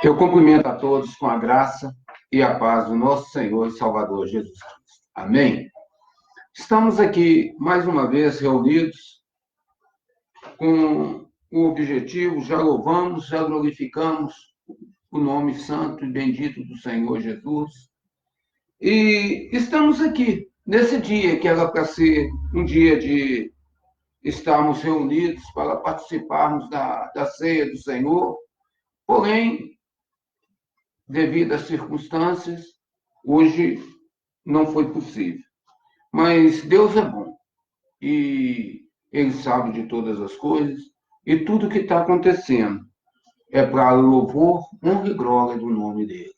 Eu cumprimento a todos com a graça e a paz do nosso Senhor e Salvador Jesus Cristo. Amém? Estamos aqui mais uma vez reunidos com o objetivo, já louvamos, já glorificamos o nome santo e bendito do Senhor Jesus. E estamos aqui nesse dia que era para ser um dia de estarmos reunidos para participarmos da ceia do Senhor, porém, devido às circunstâncias, hoje não foi possível. Mas Deus é bom e Ele sabe de todas as coisas e tudo que está acontecendo é para louvor, honra e glória do nome dEle.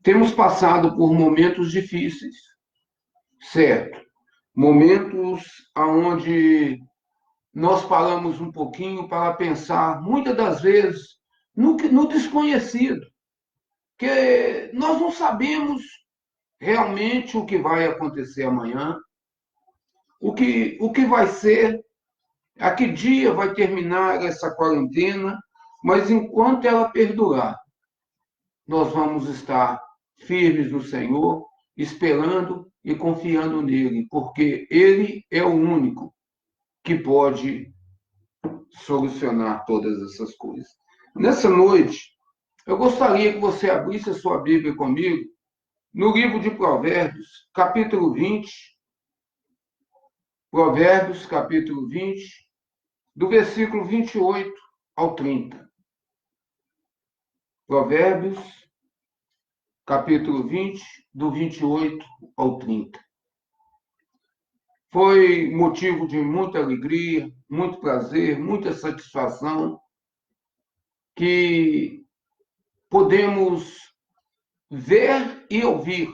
Temos passado por momentos difíceis, certo? Momentos onde nós paramos um pouquinho para pensar, muitas das vezes, no desconhecido, que nós não sabemos realmente o que vai acontecer amanhã, o que vai ser, a que dia vai terminar essa quarentena, mas enquanto ela perdurar, nós vamos estar firmes no Senhor, esperando e confiando nele, porque ele é o único que pode solucionar todas essas coisas. Nessa noite, eu gostaria que você abrisse a sua Bíblia comigo no livro de Provérbios, capítulo 20, Provérbios, capítulo 20, do versículo 28 ao 30. Provérbios, capítulo 20, do 28 ao 30. Foi motivo de muita alegria, muito prazer, muita satisfação que podemos ver e ouvir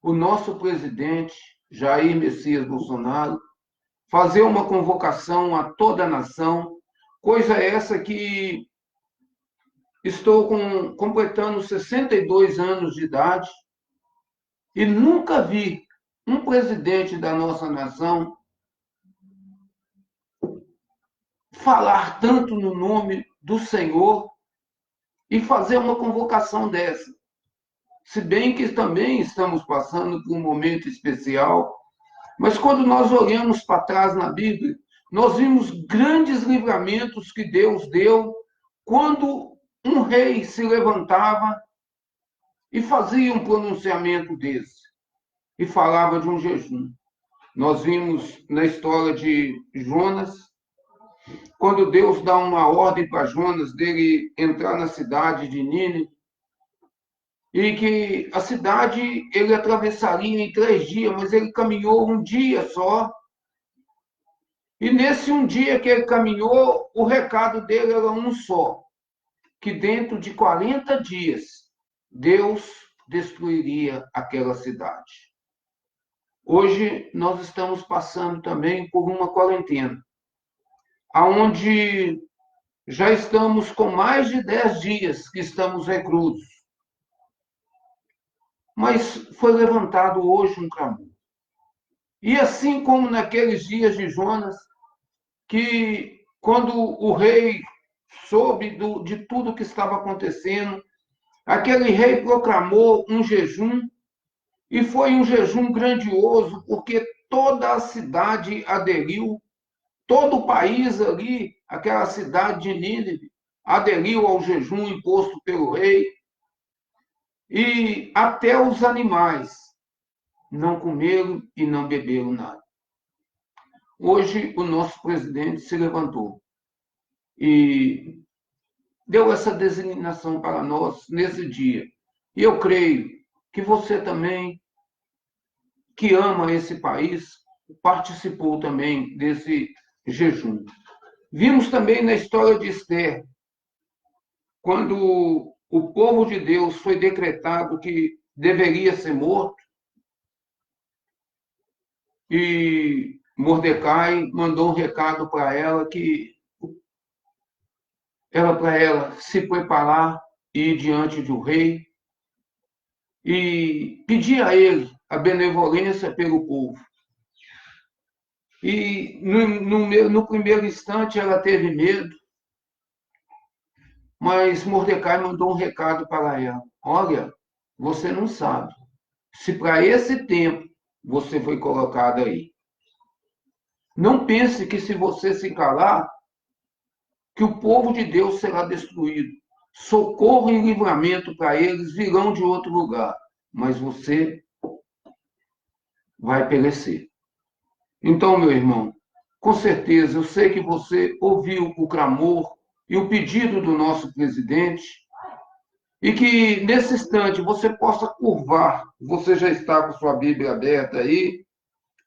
o nosso presidente, Jair Messias Bolsonaro, fazer uma convocação a toda a nação, coisa essa que estou completando 62 anos de idade e nunca vi um presidente da nossa nação falar tanto no nome do Senhor e fazer uma convocação dessa. Se bem que também estamos passando por um momento especial, mas quando nós olhamos para trás na Bíblia, nós vimos grandes livramentos que Deus deu quando um rei se levantava e fazia um pronunciamento desse e falava de um jejum. Nós vimos na história de Jonas, quando Deus dá uma ordem para Jonas dele entrar na cidade de Nínive, e que a cidade ele atravessaria em 3 dias, mas ele caminhou um dia só. E nesse um dia que ele caminhou, o recado dele era um só, que dentro de 40 dias Deus destruiria aquela cidade. Hoje nós estamos passando também por uma quarentena, onde já estamos com mais de 10 dias que estamos reclusos. Mas foi levantado hoje um clamor. E assim como naqueles dias de Jonas, que quando o rei soube de tudo que estava acontecendo, aquele rei proclamou um jejum, e foi um jejum grandioso, porque toda a cidade aderiu, todo o país ali, aquela cidade de Nínive, aderiu ao jejum imposto pelo rei, e até os animais não comeram e não beberam nada. Hoje, o nosso presidente se levantou e deu essa designação para nós nesse dia. E eu creio que você também, que ama esse país, participou também desse jejum. Vimos também na história de Esther, quando o povo de Deus foi decretado que deveria ser morto, e Mordecai mandou um recado para ela que para ela se preparar e ir diante do rei e pedir a ele a benevolência pelo povo. E no primeiro instante ela teve medo, Mas Mordecai mandou um recado para ela. Olha, você não sabe se para esse tempo você foi colocado aí. Não pense que se você se calar, que o povo de Deus será destruído. Socorro e livramento para eles virão de outro lugar, mas você vai perecer. Então, meu irmão, com certeza, eu sei que você ouviu o clamor e o pedido do nosso presidente, e que nesse instante você possa curvar. Você já está com sua Bíblia aberta aí,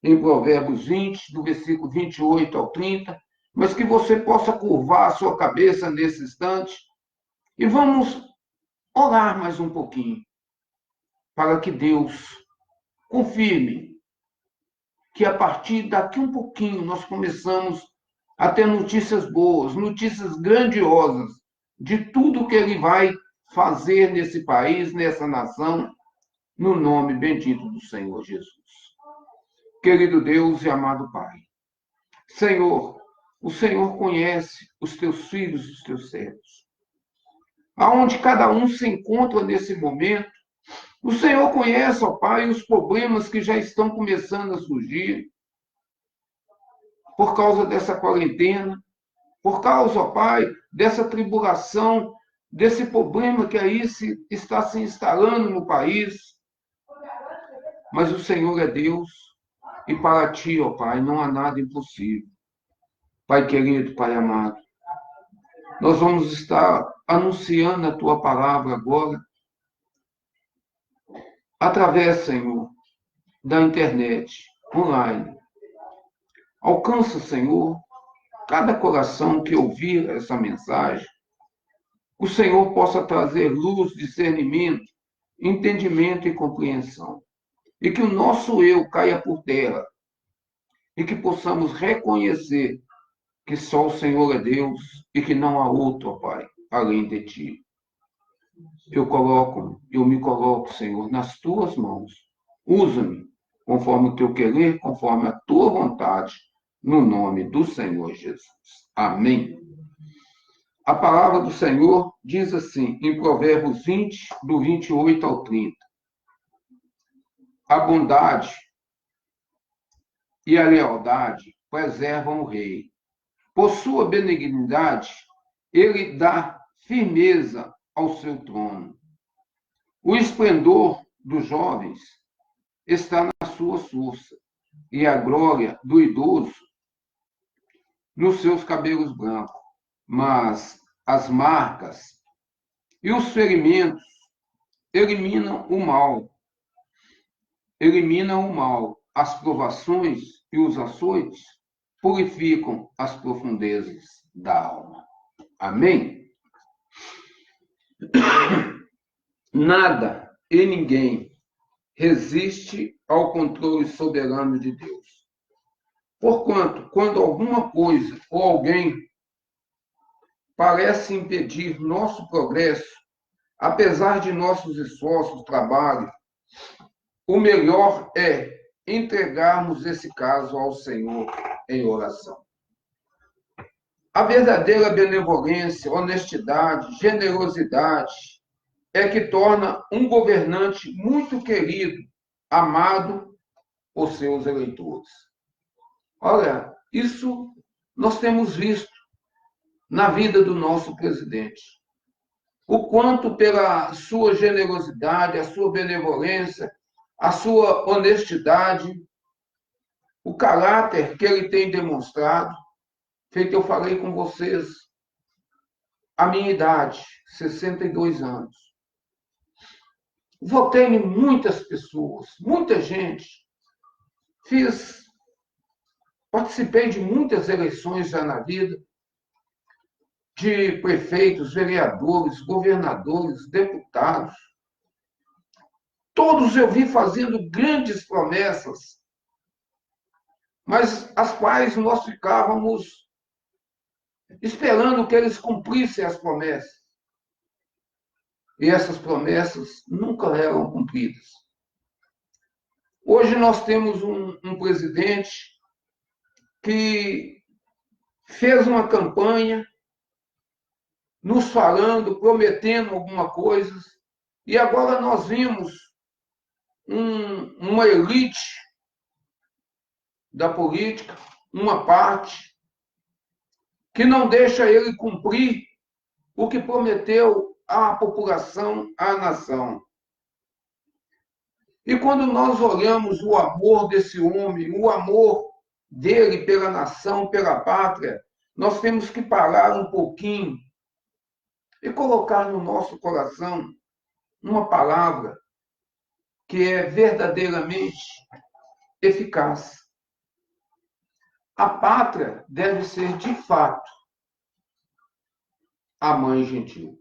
em Provérbios 20, do versículo 28 ao 30, mas que você possa curvar a sua cabeça nesse instante e vamos orar mais um pouquinho, para que Deus confirme que a partir daqui um pouquinho nós começamos a ter notícias boas, notícias grandiosas de tudo que Ele vai fazer nesse país, nessa nação, no nome bendito do Senhor Jesus. Querido Deus e amado Pai, Senhor, o Senhor conhece os teus filhos e os teus servos. Aonde cada um se encontra nesse momento, o Senhor conhece, ó Pai, os problemas que já estão começando a surgir por causa dessa quarentena, por causa, ó Pai, dessa tribulação, desse problema que aí está se instalando no país. Mas o Senhor é Deus e para ti, ó Pai, não há nada impossível. Pai querido, Pai amado, nós vamos estar anunciando a tua palavra agora, através, Senhor, da internet, online. Alcança, Senhor, cada coração que ouvir essa mensagem, o Senhor possa trazer luz, discernimento, entendimento e compreensão. E que o nosso eu caia por terra. E que possamos reconhecer que só o Senhor é Deus e que não há outro, ó Pai, além de ti. Eu me coloco, Senhor, nas tuas mãos. Usa-me conforme o teu querer, conforme a tua vontade, no nome do Senhor Jesus. Amém. A palavra do Senhor diz assim, em Provérbios 20, do 28 ao 30. A bondade e a lealdade preservam o rei. Por sua benignidade, ele dá firmeza ao seu trono. O esplendor dos jovens está na sua força, e a glória do idoso nos seus cabelos brancos. Mas as marcas e os ferimentos eliminam o mal. Eliminam o mal. As provações e os açoites purificam as profundezas da alma. Amém? Nada e ninguém resiste ao controle soberano de Deus. Porquanto, quando alguma coisa ou alguém parece impedir nosso progresso, apesar de nossos esforços, trabalho, o melhor é entregarmos esse caso ao Senhor em oração. A verdadeira benevolência, honestidade, generosidade é que torna um governante muito querido, amado por seus eleitores. Olha, isso nós temos visto na vida do nosso presidente. O quanto pela sua generosidade, a sua benevolência, a sua honestidade, o caráter que ele tem demonstrado, feito eu falei com vocês, a minha idade, 62 anos. Votei em muitas pessoas, muita gente. Participei de muitas eleições já na vida, de prefeitos, vereadores, governadores, deputados. Todos eu vi fazendo grandes promessas, mas as quais nós ficávamos esperando que eles cumprissem as promessas. E essas promessas nunca eram cumpridas. Hoje nós temos um presidente que fez uma campanha nos falando, prometendo alguma coisa, e agora nós vimos uma elite da política, uma parte, que não deixa ele cumprir o que prometeu à população, à nação. E quando nós olhamos o amor desse homem, o amor dele pela nação, pela pátria, nós temos que parar um pouquinho e colocar no nosso coração uma palavra que é verdadeiramente eficaz. A pátria deve ser, de fato, a mãe gentil.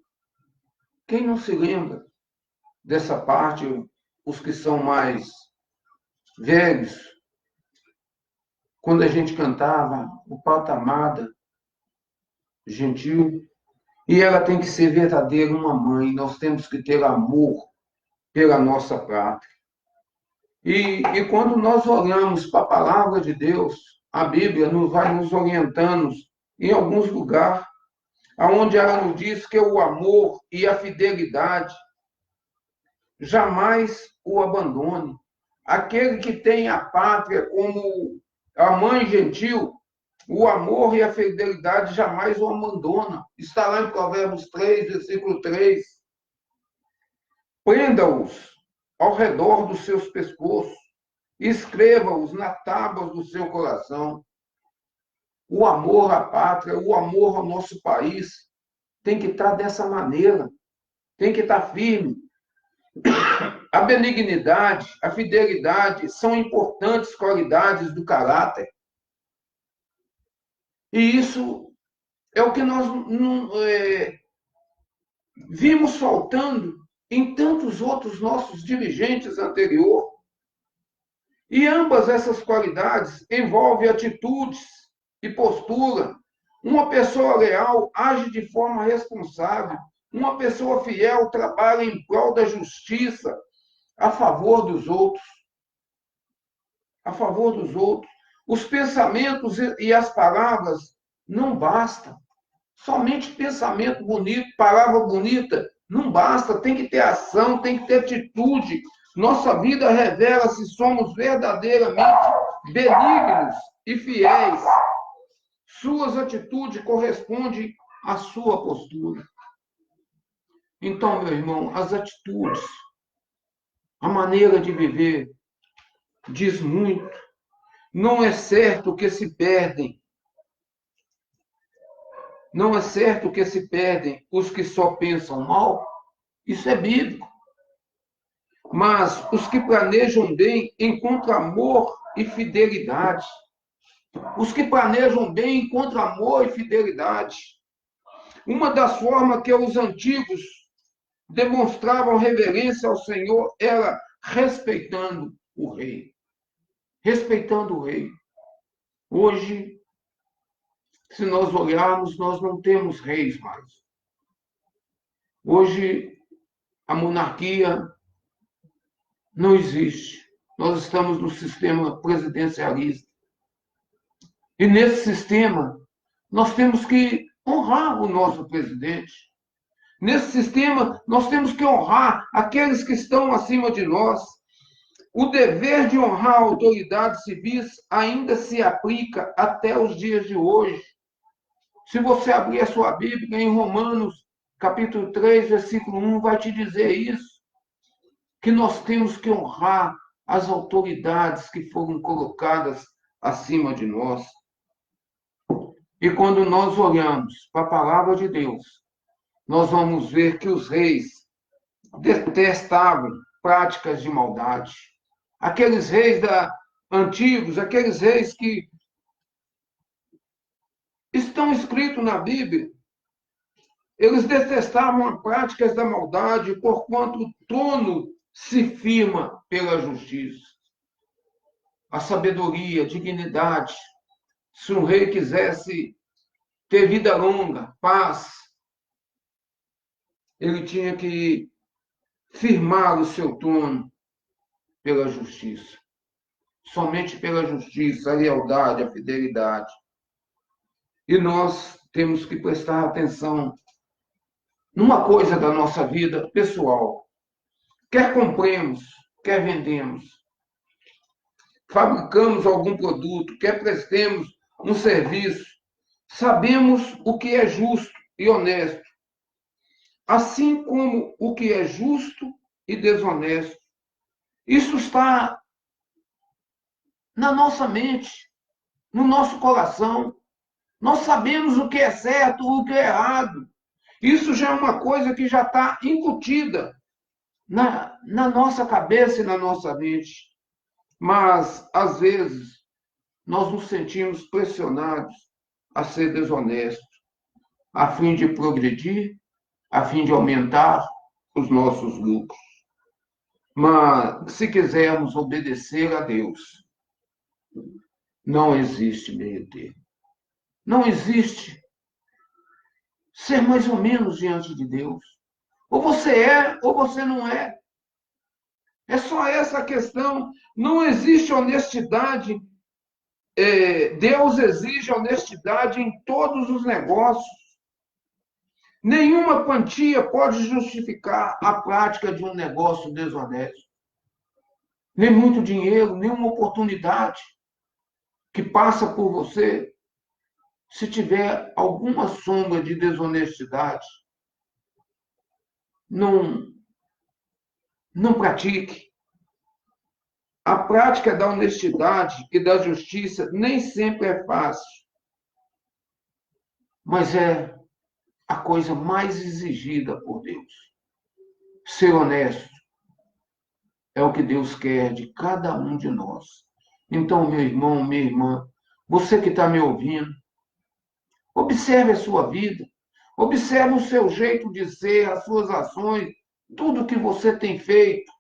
Quem não se lembra dessa parte, os que são mais velhos, quando a gente cantava o Pátria Amada, gentil, e ela tem que ser verdadeira uma mãe, nós temos que ter amor pela nossa pátria. E quando nós olhamos para a palavra de Deus, a Bíblia vai nos orientando em alguns lugares, onde ela nos diz que o amor e a fidelidade jamais o abandone. Aquele que tem a pátria como a mãe gentil, o amor e a fidelidade jamais o abandona. Está lá em Provérbios 3, versículo 3. Prenda-os ao redor dos seus pescoços, escreva-os na tábua do seu coração. O amor à pátria, o amor ao nosso país tem que estar dessa maneira, tem que estar firme. A benignidade, a fidelidade são importantes qualidades do caráter. E isso é o que nós vimos faltando em tantos outros nossos dirigentes anteriores. E ambas essas qualidades envolvem atitudes e postura. Uma pessoa leal age de forma responsável. Uma pessoa fiel trabalha em prol da justiça, a favor dos outros. A favor dos outros. Os pensamentos e as palavras não bastam. Somente pensamento bonito, palavra bonita, não basta. Tem que ter ação, tem que ter atitude. Nossa vida revela se somos verdadeiramente benignos e fiéis. Suas atitudes correspondem à sua postura. Então, meu irmão, as atitudes, a maneira de viver, diz muito. Não é certo que se perdem. Não é certo que se perdem os que só pensam mal. Isso é bíblico. Mas os que planejam bem encontram amor e fidelidade. Os que planejam bem encontram amor e fidelidade. Uma das formas que os antigos demonstravam reverência ao Senhor era respeitando o rei. Respeitando o rei. Hoje, se nós olharmos, nós não temos reis mais. Hoje, a monarquia não existe. Nós estamos no sistema presidencialista. E nesse sistema, nós temos que honrar o nosso presidente. Nesse sistema, nós temos que honrar aqueles que estão acima de nós. O dever de honrar autoridades civis ainda se aplica até os dias de hoje. Se você abrir a sua Bíblia em Romanos, capítulo 3, versículo 1, vai te dizer isso. Que nós temos que honrar as autoridades que foram colocadas acima de nós. E quando nós olhamos para a palavra de Deus, nós vamos ver que os reis detestavam práticas de maldade. Aqueles reis antigos, aqueles reis que estão escritos na Bíblia, eles detestavam as práticas da maldade, porquanto o trono se firma pela justiça. A sabedoria, a dignidade. Se um rei quisesse ter vida longa, paz, ele tinha que firmar o seu trono pela justiça. Somente pela justiça, a lealdade, a fidelidade. E nós temos que prestar atenção numa coisa da nossa vida pessoal. Quer compremos, quer vendemos, fabricamos algum produto, quer prestemos um serviço, sabemos o que é justo e honesto, assim como o que é justo e desonesto. Isso está na nossa mente, no nosso coração. Nós sabemos o que é certo, o que é errado. Isso já é uma coisa que já está incutida na nossa cabeça e na nossa mente. Mas, às vezes, nós nos sentimos pressionados a ser desonestos, a fim de progredir, a fim de aumentar os nossos lucros. Mas, se quisermos obedecer a Deus, não existe meio termo. Não existe ser mais ou menos diante de Deus. Ou você é, ou você não é. É só essa a questão. Não existe honestidade. Deus exige honestidade em todos os negócios. Nenhuma quantia pode justificar a prática de um negócio desonesto. Nem muito dinheiro, nenhuma oportunidade que passa por você, se tiver alguma sombra de desonestidade, não pratique. A prática da honestidade e da justiça nem sempre é fácil, mas é a coisa mais exigida por Deus. Ser honesto é o que Deus quer de cada um de nós. Então, meu irmão, minha irmã, você que está me ouvindo, observe a sua vida, observe o seu jeito de ser, as suas ações, tudo que você tem feito,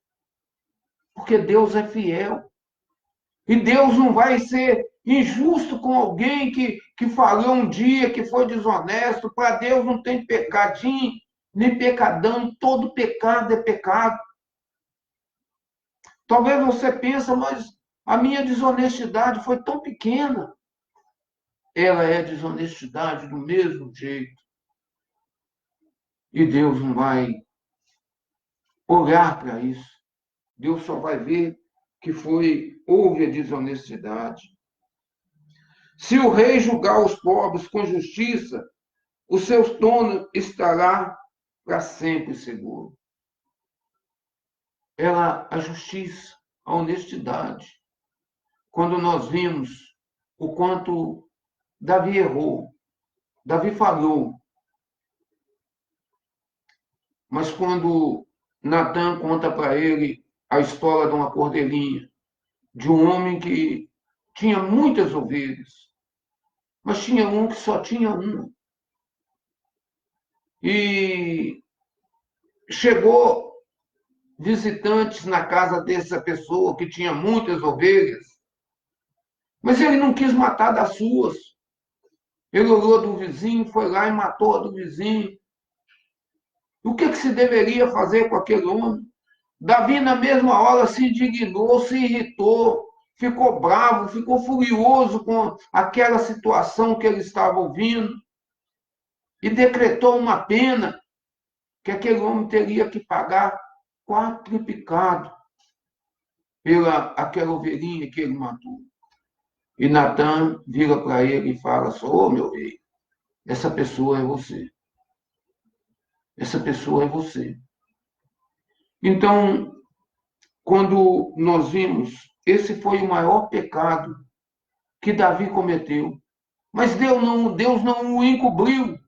porque Deus é fiel. E Deus não vai ser injusto com alguém que falhou um dia, que foi desonesto. Para Deus não tem pecadinho, nem pecadão. Todo pecado é pecado. Talvez você pense, mas a minha desonestidade foi tão pequena. Ela é desonestidade do mesmo jeito. E Deus não vai olhar para isso. Deus só vai ver que houve a desonestidade. Se o rei julgar os pobres com justiça, o seu trono estará para sempre seguro. A justiça, a honestidade. Quando nós vimos o quanto Davi errou, Davi falhou, mas quando Natan conta para ele a história de uma cordeirinha, de um homem que tinha muitas ovelhas, mas tinha um que só tinha uma. E chegou visitantes na casa dessa pessoa que tinha muitas ovelhas, mas ele não quis matar das suas. Ele olhou do vizinho, foi lá e matou a do vizinho. O que se deveria fazer com aquele homem? Davi, na mesma hora, se indignou, se irritou, ficou bravo, ficou furioso com aquela situação que ele estava ouvindo e decretou uma pena que aquele homem teria que pagar quadruplicado pela aquela ovelhinha que ele matou. E Natan vira para ele e fala assim: ô meu rei, essa pessoa é você. Essa pessoa é você. Então, quando nós vimos, esse foi o maior pecado que Davi cometeu. Mas Deus não o encobriu.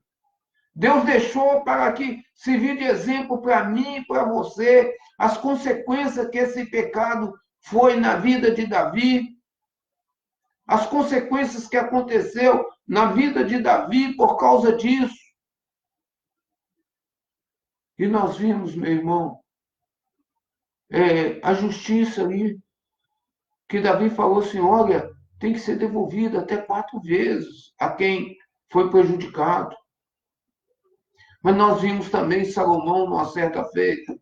Deus deixou para que servir de exemplo para mim e para você as consequências que esse pecado foi na vida de Davi, as consequências que aconteceu na vida de Davi por causa disso. E nós vimos, meu irmão, a justiça ali, que Davi falou assim, olha, tem que ser devolvido até 4 vezes a quem foi prejudicado. Mas nós vimos também Salomão, numa certa feita,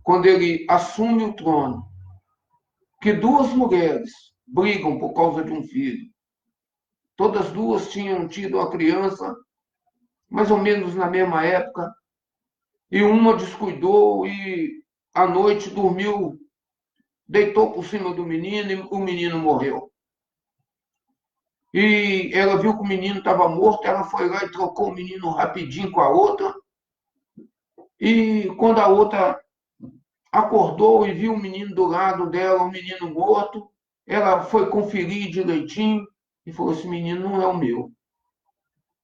quando ele assume o trono, que 2 mulheres brigam por causa de um filho. Todas duas tinham tido uma criança, mais ou menos na mesma época, e uma descuidou e à noite dormiu, deitou por cima do menino e o menino morreu. E ela viu que o menino estava morto, ela foi lá e trocou o menino rapidinho com a outra. E quando a outra acordou e viu o menino do lado dela, o menino morto, ela foi conferir direitinho e falou: esse menino não é o meu.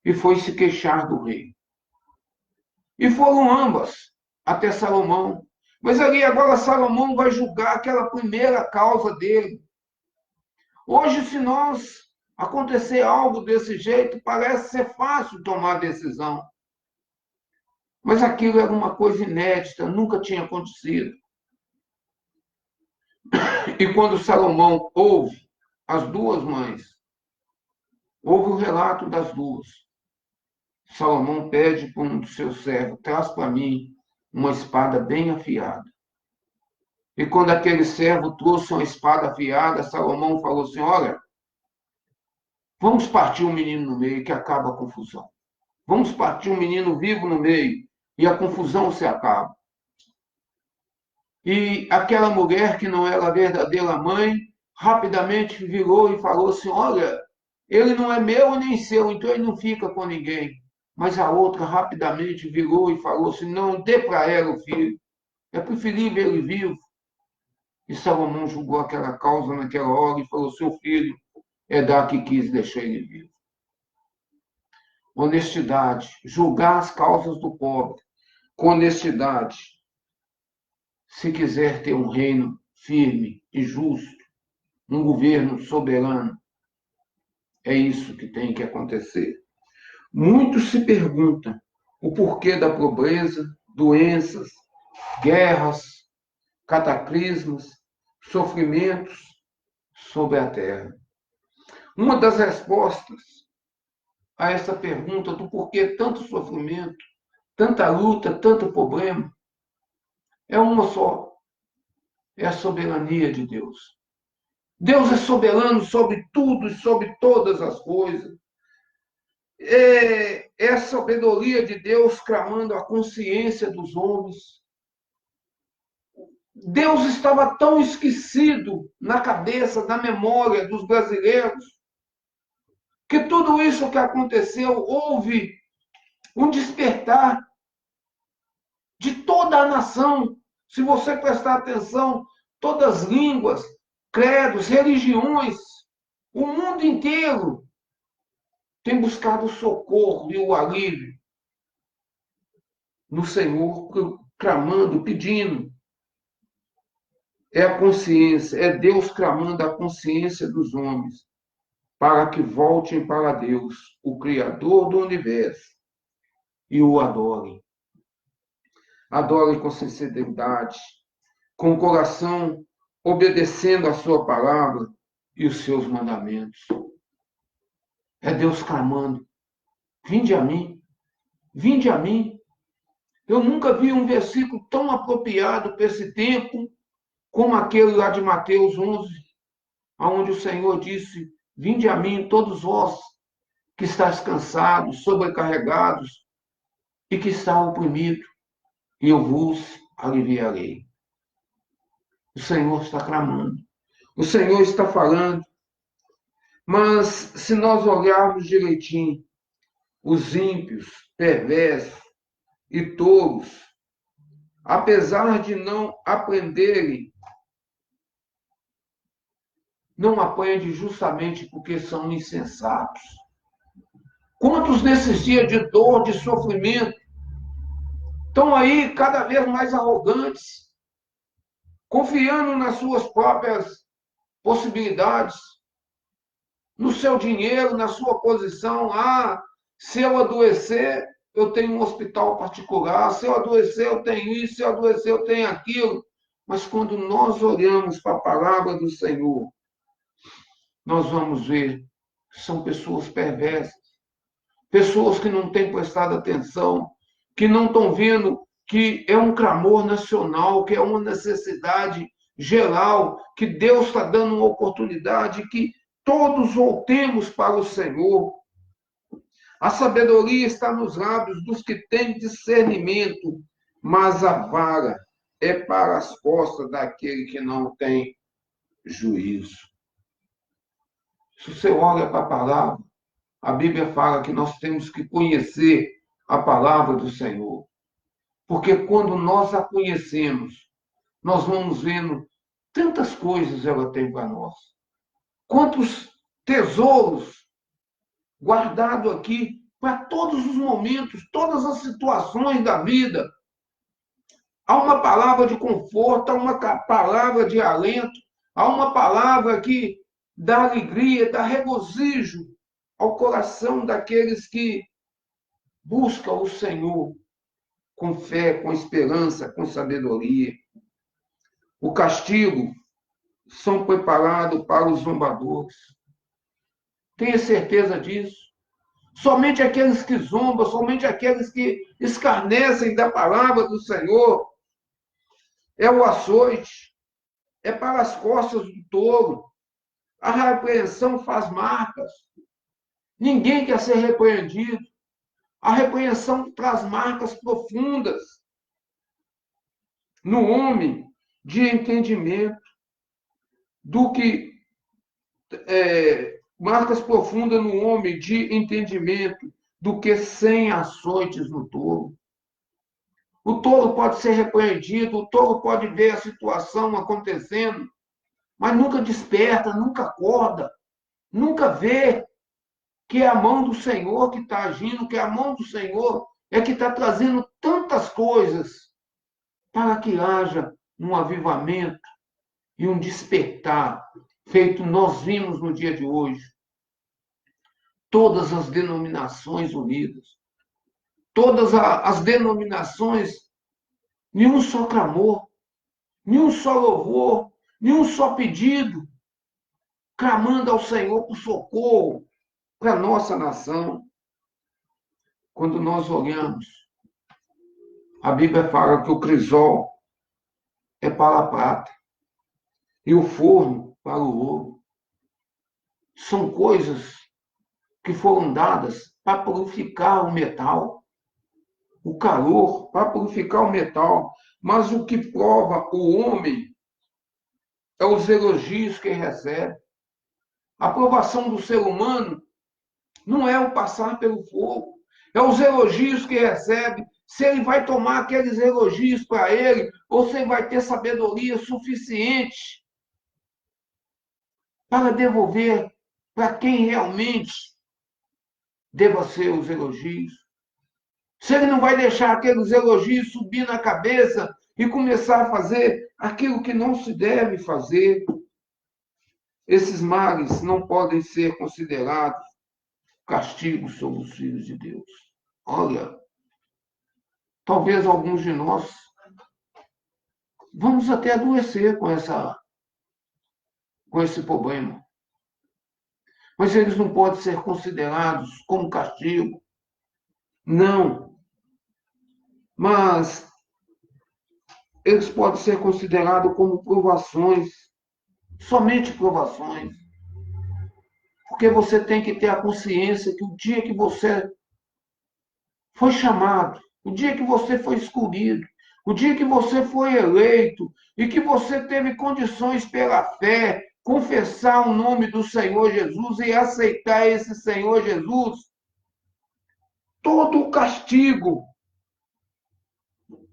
E foi se queixar do rei. E foram ambas até Salomão. Mas ali agora Salomão vai julgar aquela primeira causa dele. Hoje, se nós acontecer algo desse jeito, parece ser fácil tomar decisão. Mas aquilo era uma coisa inédita, nunca tinha acontecido. E quando Salomão ouve as duas mães, ouve o relato das duas, Salomão pede para um dos seus servos: traz para mim uma espada bem afiada. E quando aquele servo trouxe uma espada afiada, Salomão falou assim: olha, vamos partir o menino no meio, que acaba a confusão. Vamos partir o menino vivo no meio, e a confusão se acaba. E aquela mulher, que não era a verdadeira mãe, rapidamente virou e falou assim: olha, ele não é meu nem seu, então ele não fica com ninguém. Mas a outra rapidamente virou e falou assim: não, dê para ela o filho, é preferível ele vivo. E Salomão julgou aquela causa naquela hora e falou: seu filho é dar que quis deixar ele vivo. Honestidade, julgar as causas do pobre com honestidade. Se quiser ter um reino firme e justo, um governo soberano, é isso que tem que acontecer. Muitos se perguntam o porquê da pobreza, doenças, guerras, cataclismos, sofrimentos sobre a terra. Uma das respostas a essa pergunta do porquê tanto sofrimento, tanta luta, tanto problema, é uma só: é a soberania de Deus. Deus é soberano sobre tudo e sobre todas as coisas. É a sabedoria de Deus clamando a consciência dos homens. Deus estava tão esquecido na cabeça, na memória dos brasileiros, que tudo isso que aconteceu, houve um despertar de toda a nação. Se você prestar atenção, todas as línguas, credos, religiões, o mundo inteiro tem buscado o socorro e o alívio no Senhor, clamando, pedindo. É a consciência, é Deus clamando a consciência dos homens para que voltem para Deus, o Criador do universo, e o adorem. Adorem com sinceridade, com o coração obedecendo a sua palavra e os seus mandamentos. É Deus clamando: vinde a mim, vinde a mim. Eu nunca vi um versículo tão apropriado para esse tempo como aquele lá de Mateus 11, onde o Senhor disse: vinde a mim, todos vós que estáis cansados, sobrecarregados e que está oprimido, e eu vos aliviarei. O Senhor está clamando, o Senhor está falando, mas se nós olharmos direitinho, os ímpios, perversos e tolos, apesar de não aprenderem, não aprendem justamente porque são insensatos. Quantos nesses dias de dor, de sofrimento, estão aí cada vez mais arrogantes, confiando nas suas próprias possibilidades, no seu dinheiro, na sua posição. Ah, se eu adoecer, eu tenho um hospital particular. Se eu adoecer, eu tenho isso. Se eu adoecer, eu tenho aquilo. Mas quando nós olhamos para a palavra do Senhor, nós vamos ver que são pessoas perversas, pessoas que não têm prestado atenção, que não estão vendo que é um clamor nacional, que é uma necessidade geral, que Deus está dando uma oportunidade, que todos voltemos para o Senhor. A sabedoria está nos lábios dos que têm discernimento, mas a vara é para as costas daquele que não tem juízo. Se você olha para a palavra, a Bíblia fala que nós temos que conhecer a palavra do Senhor. Porque quando nós a conhecemos, nós vamos vendo tantas coisas ela tem para nós. Quantos tesouros guardados aqui para todos os momentos, todas as situações da vida. Há uma palavra de conforto, há uma palavra de alento, há uma palavra que dá alegria, dá regozijo ao coração daqueles que buscam o Senhor com fé, com esperança, com sabedoria. O castigo são preparados para os zombadores. Tenha certeza disso. Somente aqueles que zombam, somente aqueles que escarnecem da palavra do Senhor. É o açoite, é para as costas do touro. A repreensão faz marcas. Ninguém quer ser repreendido. A repreensão traz marcas profundas no homem de entendimento do que marcas profundas no homem de entendimento do que 100 açoites no touro. O touro pode ser repreendido, o touro pode ver a situação acontecendo, mas nunca desperta, nunca acorda, nunca vê que é a mão do Senhor que está agindo, que é a mão do Senhor é que está trazendo tantas coisas para que haja um avivamento e um despertar, feito nós vimos no dia de hoje. Todas as denominações unidas, todas as denominações, nenhum só clamor, nenhum só louvor, nenhum só pedido, clamando ao Senhor por socorro para a nossa nação. Quando nós olhamos, a Bíblia fala que o crisol é para a prata e o forno para o ouro. São coisas que foram dadas para purificar o metal, o calor, para purificar o metal. Mas o que prova o homem é os elogios que ele recebe. A aprovação do ser humano não é o passar pelo fogo, é os elogios que recebe, se ele vai tomar aqueles elogios para ele, ou se ele vai ter sabedoria suficiente para devolver para quem realmente deva ser os elogios. Se ele não vai deixar aqueles elogios subir na cabeça e começar a fazer aquilo que não se deve fazer. Esses males não podem ser considerados castigo sobre os filhos de Deus. Olha, talvez alguns de nós vamos até adoecer com esse problema. Mas eles não podem ser considerados como castigo. Não. Mas eles podem ser considerados como provações, somente provações. Porque você tem que ter a consciência que o dia que você foi chamado, o dia que você foi escolhido, o dia que você foi eleito e que você teve condições pela fé, confessar o nome do Senhor Jesus e aceitar esse Senhor Jesus, todo o castigo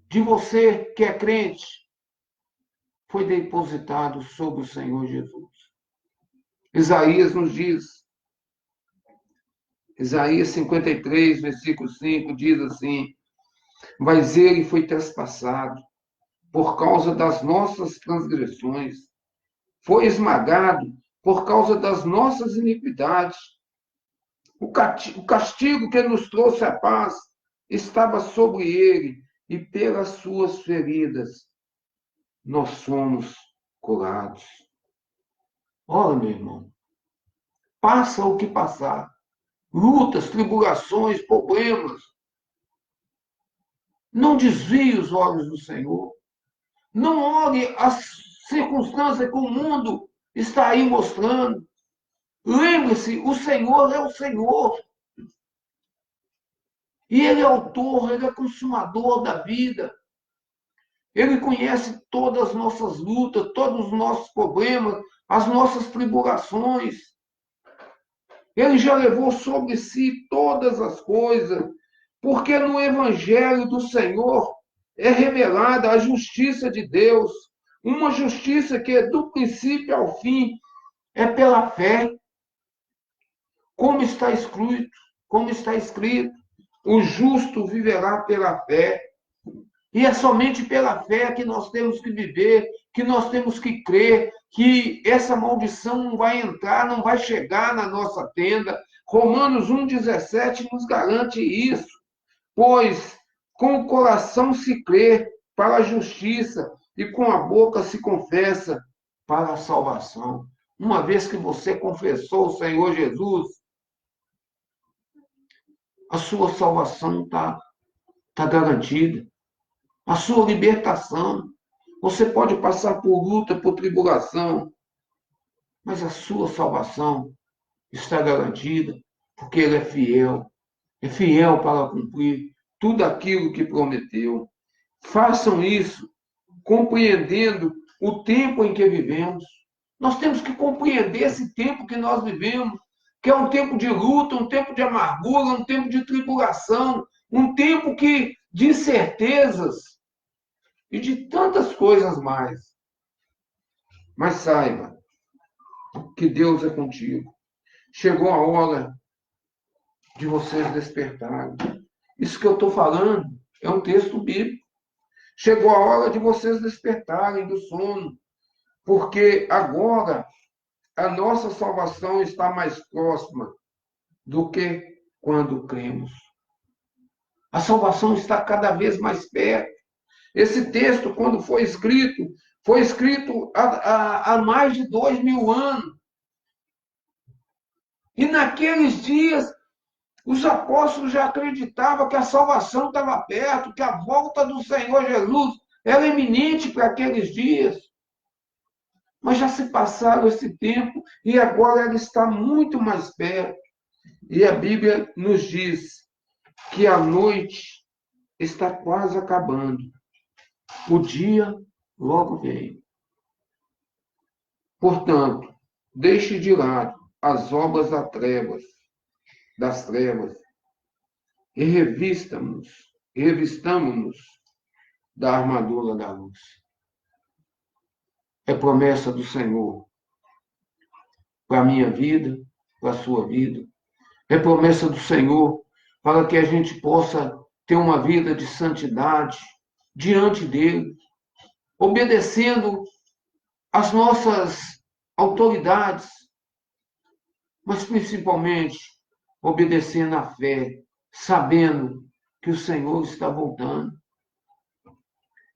de você que é crente foi depositado sobre o Senhor Jesus. Isaías nos diz, Isaías 53, versículo 5, diz assim: mas ele foi trespassado por causa das nossas transgressões, foi esmagado por causa das nossas iniquidades. O castigo que nos trouxe a paz estava sobre ele, e pelas suas feridas nós somos curados. Olha, meu irmão, passa o que passar, lutas, tribulações, problemas, não desvie os olhos do Senhor. Não olhe as circunstâncias que o mundo está aí mostrando. Lembre-se, o Senhor é o Senhor. E Ele é autor, Ele é consumador da vida. Ele conhece todas as nossas lutas, todos os nossos problemas, as nossas tribulações. Ele já levou sobre si todas as coisas, porque no Evangelho do Senhor é revelada a justiça de Deus, uma justiça que do princípio ao fim é pela fé, como está escrito, o justo viverá pela fé. E é somente pela fé que nós temos que viver, que nós temos que crer, que essa maldição não vai entrar, não vai chegar na nossa tenda. Romanos 1,17 nos garante isso. Pois com o coração se crê para a justiça e com a boca se confessa para a salvação. Uma vez que você confessou o Senhor Jesus, a sua salvação está garantida. A sua libertação. Você pode passar por luta, por tribulação, mas a sua salvação está garantida, porque Ele é fiel para cumprir tudo aquilo que prometeu. Façam isso compreendendo o tempo em que vivemos. Nós temos que compreender esse tempo que nós vivemos, que é um tempo de luta, um tempo de amargura, um tempo de tribulação, um tempo de incertezas e de tantas coisas mais. Mas saiba que Deus é contigo. Chegou a hora de vocês despertarem. Isso que eu estou falando é um texto bíblico. Chegou a hora de vocês despertarem do sono, porque agora a nossa salvação está mais próxima do que quando cremos. A salvação está cada vez mais perto. Esse texto, quando foi escrito há mais de 2000 anos. E naqueles dias, os apóstolos já acreditavam que a salvação estava perto, que a volta do Senhor Jesus era iminente para aqueles dias. Mas já se passaram esse tempo e agora ela está muito mais perto. E a Bíblia nos diz que a noite está quase acabando. O dia logo vem. Portanto, deixe de lado as obras das trevas e revistamo-nos da armadura da luz. É promessa do Senhor para a minha vida, para a sua vida. É promessa do Senhor para que a gente possa ter uma vida de santidade diante dele, obedecendo às nossas autoridades, mas principalmente obedecendo à fé, sabendo que o Senhor está voltando.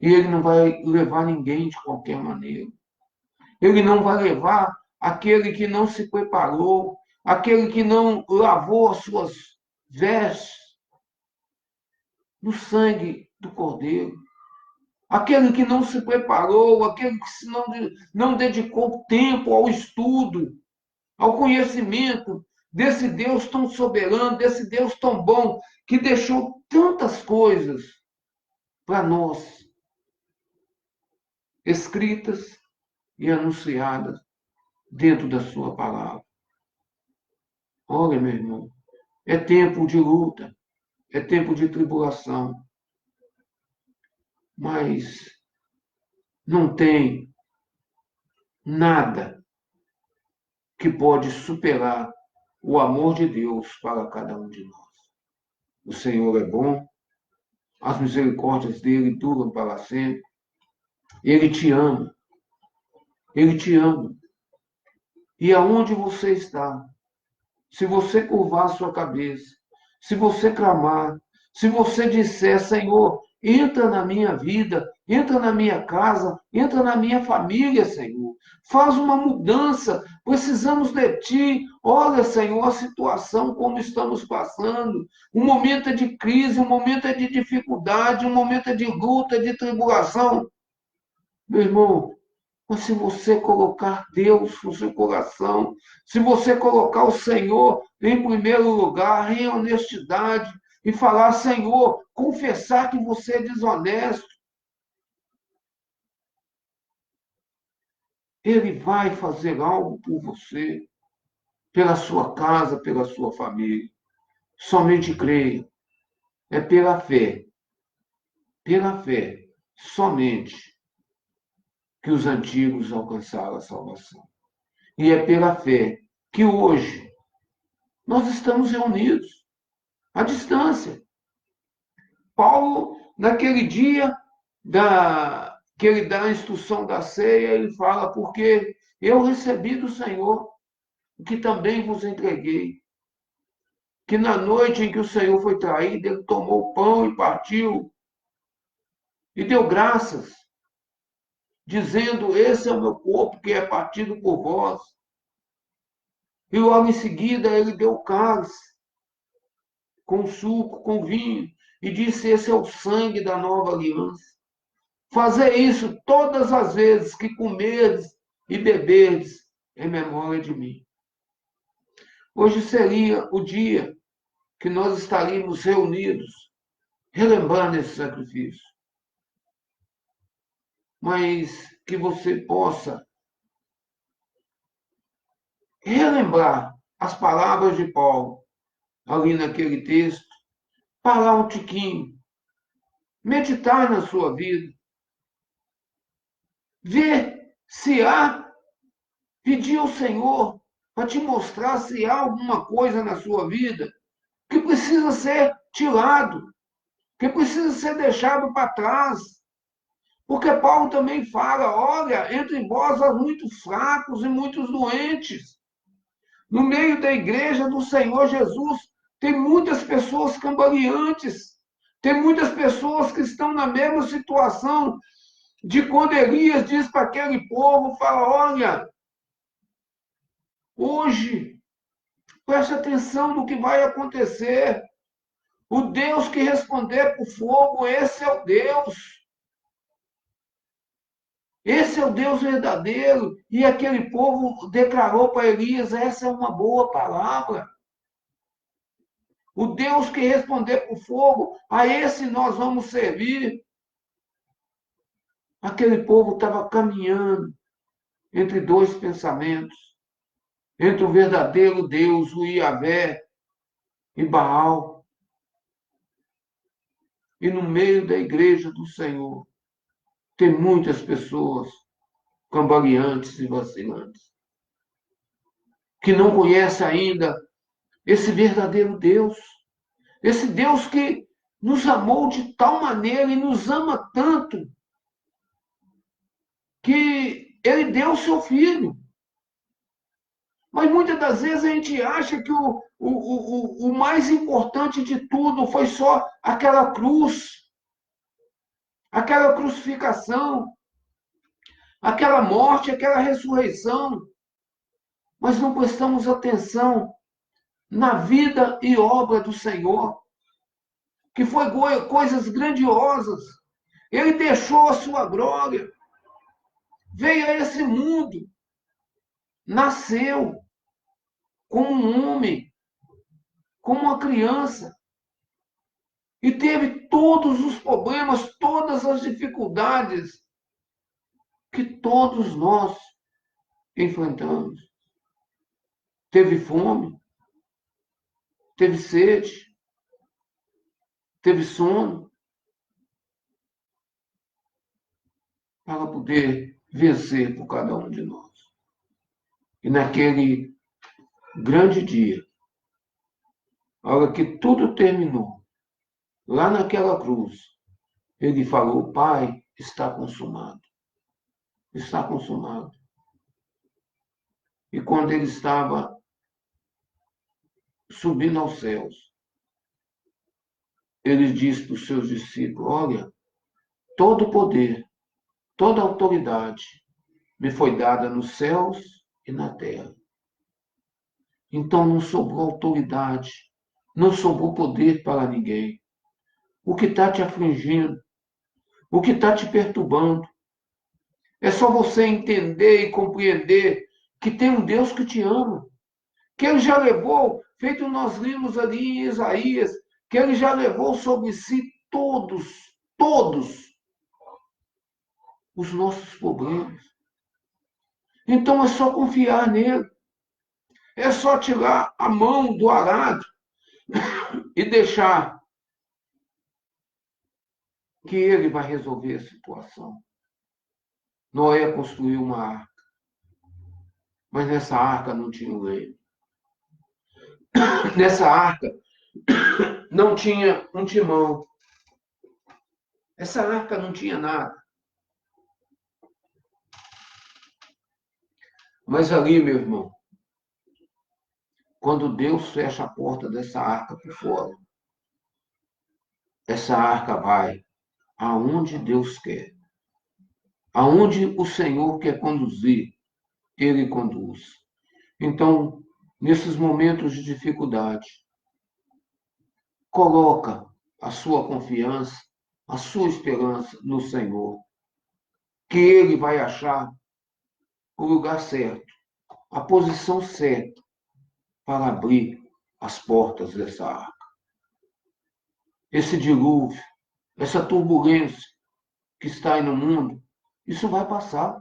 E Ele não vai levar ninguém de qualquer maneira. Ele não vai levar aquele que não se preparou, aquele que não lavou as suas vestes no sangue do Cordeiro. Aquele que não se preparou, aquele que não dedicou tempo ao estudo, ao conhecimento desse Deus tão soberano, desse Deus tão bom, que deixou tantas coisas para nós, escritas e anunciadas dentro da sua palavra. Olha, meu irmão, é tempo de luta, é tempo de tribulação, mas não tem nada que pode superar o amor de Deus para cada um de nós. O Senhor é bom, as misericórdias dele duram para sempre. Ele te ama. Ele te ama. E aonde você está, se você curvar a sua cabeça, se você clamar, se você disser, Senhor, entra na minha vida, entra na minha casa, entra na minha família, Senhor. Faz uma mudança, precisamos de Ti. Olha, Senhor, a situação como estamos passando. Um momento de crise, um momento de dificuldade, um momento de luta, de tribulação. Meu irmão, mas se você colocar Deus no seu coração, se você colocar o Senhor em primeiro lugar, em honestidade, e falar, Senhor, confessar que você é desonesto, Ele vai fazer algo por você, pela sua casa, pela sua família. Somente creia. É pela fé, somente que os antigos alcançaram a salvação. E é pela fé que hoje nós estamos reunidos, à distância. Paulo, naquele dia que ele dá a instrução da ceia, ele fala, porque eu recebi do Senhor o que também vos entreguei. Que na noite em que o Senhor foi traído, ele tomou o pão e partiu, e deu graças, dizendo, esse é o meu corpo que é partido por vós. E logo em seguida ele deu o cálice, com suco, com vinho, e disse, esse é o sangue da nova aliança. Fazer isso todas as vezes que comerdes e beberdes em memória de mim. Hoje seria o dia que nós estaríamos reunidos, relembrando esse sacrifício. Mas que você possa relembrar as palavras de Paulo, ali naquele texto, parar um tiquinho, meditar na sua vida, ver se há, pedir ao Senhor para te mostrar se há alguma coisa na sua vida que precisa ser tirado, que precisa ser deixado para trás. Porque Paulo também fala, olha, entre vós há muitos fracos e muitos doentes. No meio da igreja do Senhor Jesus, tem muitas pessoas cambaleantes, tem muitas pessoas que estão na mesma situação de quando Elias diz para aquele povo, fala, olha, hoje, preste atenção no que vai acontecer. O Deus que responder por fogo, esse é o Deus. Esse é o Deus verdadeiro. E aquele povo declarou para Elias, essa é uma boa palavra. O Deus que responder por fogo, a esse nós vamos servir. Aquele povo estava caminhando entre dois pensamentos, entre o verdadeiro Deus, o Iavé, e Baal. E no meio da igreja do Senhor, tem muitas pessoas cambaleantes e vacilantes, que não conhecem ainda esse verdadeiro Deus, esse Deus que nos amou de tal maneira e nos ama tanto, que ele deu o seu filho. Mas muitas das vezes a gente acha que o mais importante de tudo foi só aquela cruz, aquela crucificação, aquela morte, aquela ressurreição. Mas não prestamos atenção na vida e obra do Senhor, que foi coisas grandiosas. Ele deixou a sua glória, veio a esse mundo, nasceu como um homem, como uma criança, e teve todos os problemas, todas as dificuldades que todos nós enfrentamos. Teve fome, teve sede, teve sono, para poder vencer por cada um de nós. E naquele grande dia, a hora que tudo terminou, lá naquela cruz, ele falou, Pai, está consumado. Está consumado. E quando ele estava subindo aos céus, ele disse para os seus discípulos, olha, todo o poder, toda a autoridade me foi dada nos céus e na terra. Então não sobrou autoridade, não sobrou poder para ninguém. O que está te afligindo, o que está te perturbando, é só você entender e compreender que tem um Deus que te ama, que ele já levou, feito nós limos ali em Isaías, que ele já levou sobre si todos os nossos problemas. Então é só confiar nele. É só tirar a mão do arado e deixar que ele vai resolver a situação. Noé construiu uma arca, mas nessa arca não tinha um leito. Nessa arca não tinha um timão. Essa arca não tinha nada. Mas ali, meu irmão, quando Deus fecha a porta dessa arca por fora, essa arca vai aonde Deus quer. Aonde o Senhor quer conduzir, Ele conduz. Então, nesses momentos de dificuldade, coloca a sua confiança, a sua esperança no Senhor, que Ele vai achar o lugar certo, a posição certa para abrir as portas dessa arca. Esse dilúvio, essa turbulência que está aí no mundo, isso vai passar.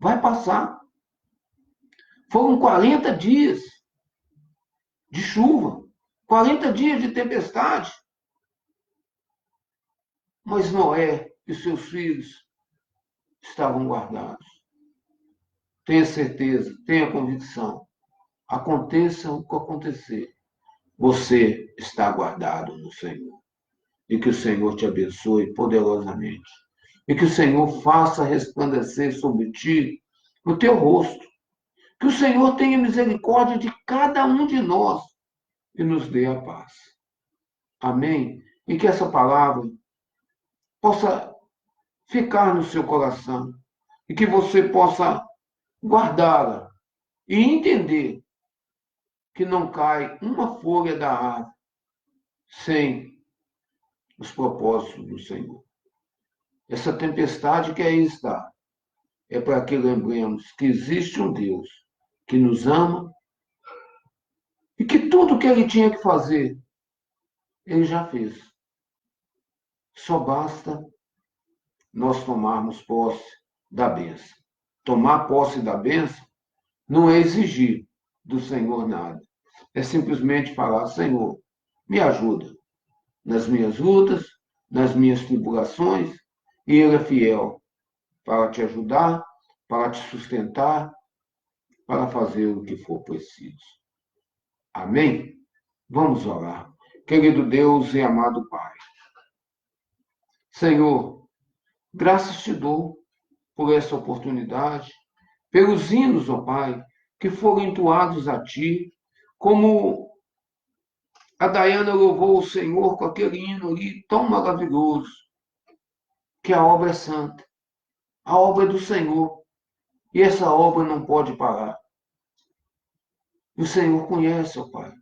Vai passar. Foram 40 dias de chuva, 40 dias de tempestade. Mas Noé e seus filhos estavam guardados. Tenha certeza, tenha convicção. Aconteça o que acontecer, você está guardado no Senhor. E que o Senhor te abençoe poderosamente. E que o Senhor faça resplandecer sobre ti o teu rosto. Que o Senhor tenha misericórdia de cada um de nós e nos dê a paz. Amém? E que essa palavra possa ficar no seu coração e que você possa guardá-la e entender que não cai uma folha da árvore sem os propósitos do Senhor. Essa tempestade que aí está é para que lembremos que existe um Deus que nos ama e que tudo que ele tinha que fazer, ele já fez. Só basta nós tomarmos posse da bênção. Tomar posse da bênção não é exigir do Senhor nada. É simplesmente falar, Senhor, me ajuda nas minhas lutas, nas minhas tribulações, e Ele é fiel para te ajudar, para te sustentar, para fazer o que for preciso. Amém? Vamos orar. Querido Deus e amado Pai, Senhor, graças te dou por essa oportunidade, pelos hinos, ó Pai, que foram entoados a Ti, como a Dayana louvou o Senhor com aquele hino ali tão maravilhoso, que a obra é santa, a obra é do Senhor, e essa obra não pode parar. E o Senhor conhece, ó Pai,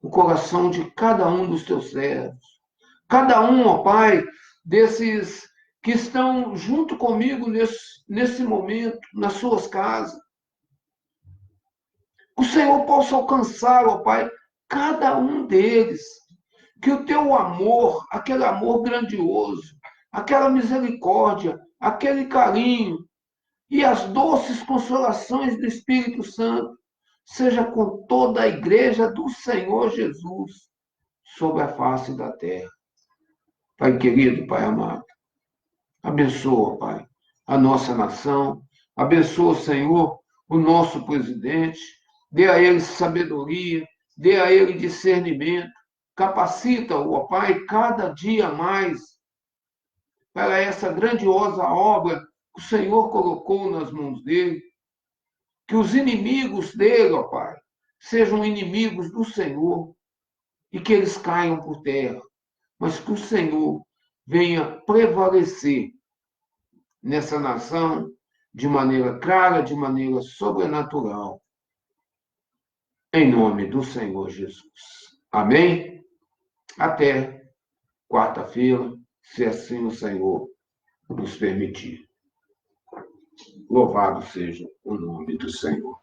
o coração de cada um dos teus servos, cada um, ó Pai, desses que estão junto comigo nesse momento, nas suas casas. Que o Senhor possa alcançar, ó Pai, cada um deles. Que o teu amor, aquele amor grandioso, aquela misericórdia, aquele carinho e as doces consolações do Espírito Santo seja com toda a igreja do Senhor Jesus sobre a face da terra. Pai querido, Pai amado, abençoa, Pai, a nossa nação, abençoa, Senhor, o nosso presidente, dê a ele sabedoria, dê a ele discernimento, capacita-o, ó Pai, cada dia mais para essa grandiosa obra que o Senhor colocou nas mãos dele. Que os inimigos dele, ó Pai, sejam inimigos do Senhor e que eles caiam por terra, mas que o Senhor venha prevalecer nessa nação de maneira clara, de maneira sobrenatural, em nome do Senhor Jesus. Amém? Até quarta-feira, se assim o Senhor nos permitir. Louvado seja o nome do Senhor.